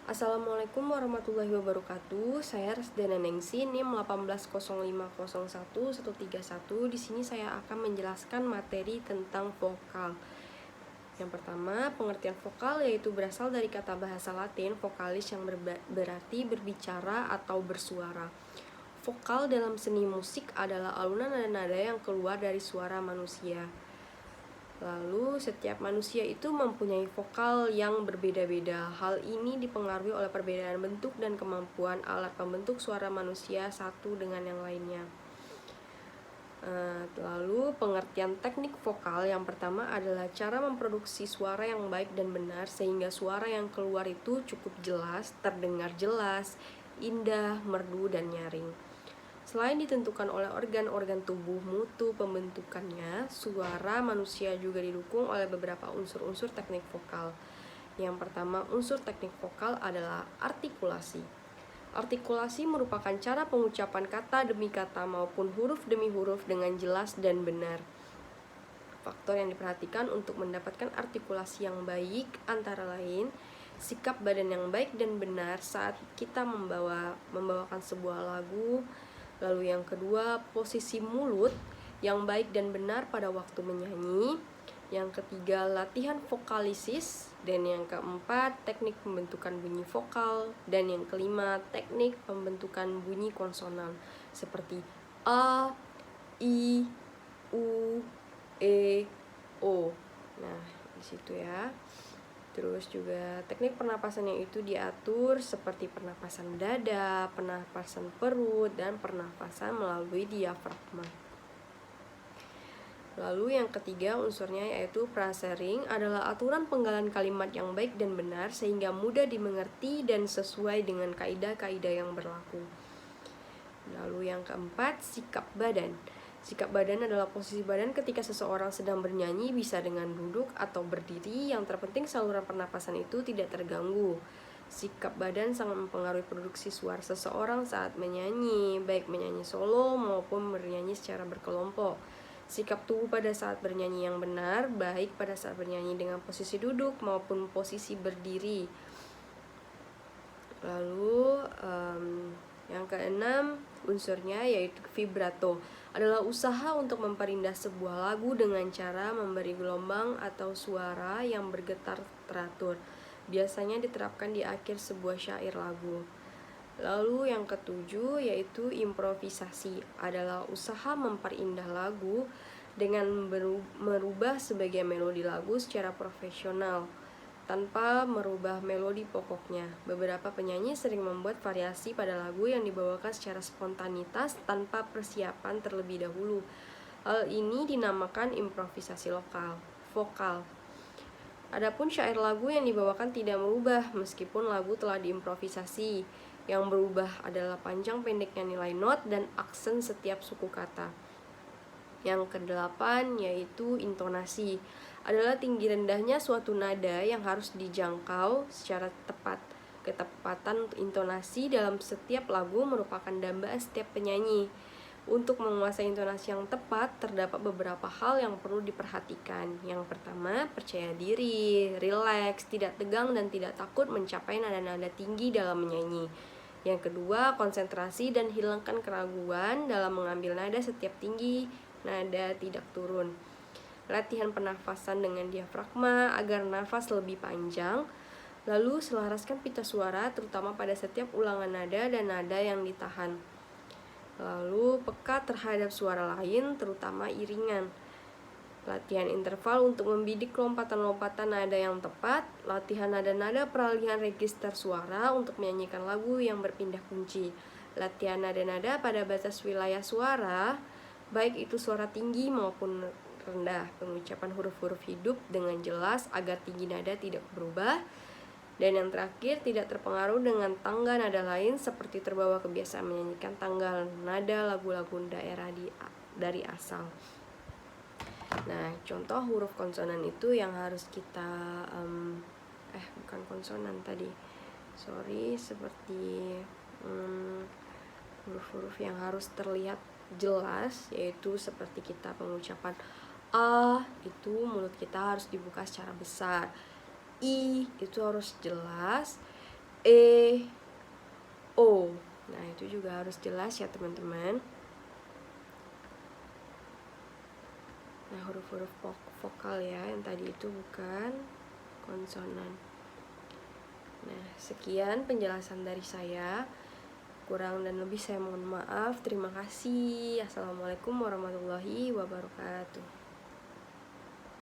Assalamualaikum warahmatullahi wabarakatuh. Saya Resdana Nengsi, NIM 180501131. Di sini saya akan menjelaskan materi tentang vokal. Yang pertama, pengertian vokal yaitu berasal dari kata bahasa Latin vokalis yang berarti berbicara atau bersuara. Vokal dalam seni musik adalah alunan nada-nada yang keluar dari suara manusia. Lalu, setiap manusia itu mempunyai vokal yang berbeda-beda. Hal ini dipengaruhi oleh perbedaan bentuk dan kemampuan alat pembentuk suara manusia satu dengan yang lainnya. Lalu, pengertian teknik vokal yang pertama adalah cara memproduksi suara yang baik dan benar sehingga suara yang keluar itu cukup jelas, terdengar jelas, indah, merdu, dan nyaring. Selain ditentukan oleh organ-organ tubuh mutu pembentukannya, suara manusia juga didukung oleh beberapa unsur-unsur teknik vokal. Yang pertama, unsur teknik vokal adalah artikulasi. Artikulasi merupakan cara pengucapan kata demi kata maupun huruf demi huruf dengan jelas dan benar. Faktor yang diperhatikan untuk mendapatkan artikulasi yang baik antara lain sikap badan yang baik dan benar saat kita membawakan sebuah lagu. Lalu yang kedua, posisi mulut yang baik dan benar pada waktu menyanyi. Yang ketiga, latihan vokalisis. Dan yang keempat, teknik pembentukan bunyi vokal. Dan yang kelima, teknik pembentukan bunyi konsonan seperti A, I, U, E, O. Nah, di situ ya. Terus juga teknik pernapasannya itu diatur seperti pernapasan dada, pernapasan perut, dan pernapasan melalui diafragma. Lalu yang ketiga unsurnya yaitu frasering adalah aturan penggalan kalimat yang baik dan benar sehingga mudah dimengerti dan sesuai dengan kaidah-kaidah yang berlaku. Lalu yang keempat, sikap badan. Sikap badan adalah posisi badan ketika seseorang sedang bernyanyi, bisa dengan duduk atau berdiri. Yang terpenting saluran pernapasan itu tidak terganggu. Sikap badan sangat mempengaruhi produksi suara seseorang saat menyanyi, baik menyanyi solo maupun bernyanyi secara berkelompok. Sikap tubuh pada saat bernyanyi yang benar, baik pada saat bernyanyi dengan posisi duduk maupun posisi berdiri. Lalu yang keenam unsurnya yaitu vibrato adalah usaha untuk memperindah sebuah lagu dengan cara memberi gelombang atau suara yang bergetar teratur. Biasanya diterapkan di akhir sebuah syair lagu. Lalu yang ketujuh yaitu improvisasi adalah usaha memperindah lagu dengan merubah sebagian melodi lagu secara profesional tanpa merubah melodi pokoknya. Beberapa penyanyi sering membuat variasi pada lagu yang dibawakan secara spontanitas tanpa persiapan terlebih dahulu. Hal ini dinamakan improvisasi vokal. Adapun syair lagu yang dibawakan tidak merubah meskipun lagu telah diimprovisasi. Yang berubah adalah panjang pendeknya nilai not dan aksen setiap suku kata. Yang kedelapan yaitu intonasi adalah tinggi rendahnya suatu nada yang harus dijangkau secara tepat. Ketepatan intonasi dalam setiap lagu merupakan dambaan setiap penyanyi. Untuk menguasai intonasi yang tepat, terdapat beberapa hal yang perlu diperhatikan. Yang pertama, percaya diri, rileks, tidak tegang dan tidak takut mencapai nada-nada tinggi dalam menyanyi. Yang kedua, konsentrasi dan hilangkan keraguan dalam mengambil nada setiap tinggi, nada tidak turun. Latihan pernafasan dengan diafragma agar nafas lebih panjang. Lalu selaraskan pita suara terutama pada setiap ulangan nada dan nada yang ditahan. Lalu peka terhadap suara lain terutama iringan. Latihan interval untuk membidik lompatan-lompatan nada yang tepat. Latihan nada-nada peralihan register suara untuk menyanyikan lagu yang berpindah kunci. Latihan nada-nada pada batas wilayah suara, baik itu suara tinggi maupun rendah. Pengucapan huruf-huruf hidup dengan jelas agar tinggi nada tidak berubah. Dan yang terakhir, tidak terpengaruh dengan tangga nada lain seperti terbawa kebiasaan menyanyikan tanggal nada lagu-lagu daerah dari asal. Nah, contoh huruf konsonan itu yang harus kita bukan konsonan tadi. Seperti huruf-huruf yang harus terlihat jelas, yaitu seperti kita pengucapan A, itu mulut kita harus dibuka secara besar. I itu harus jelas. E, O. Nah, itu juga harus jelas ya teman-teman. Nah, huruf-huruf vokal ya, yang tadi itu bukan konsonan. Nah, sekian penjelasan dari saya. Kurang dan lebih saya mohon maaf. Terima kasih. Assalamualaikum warahmatullahi wabarakatuh.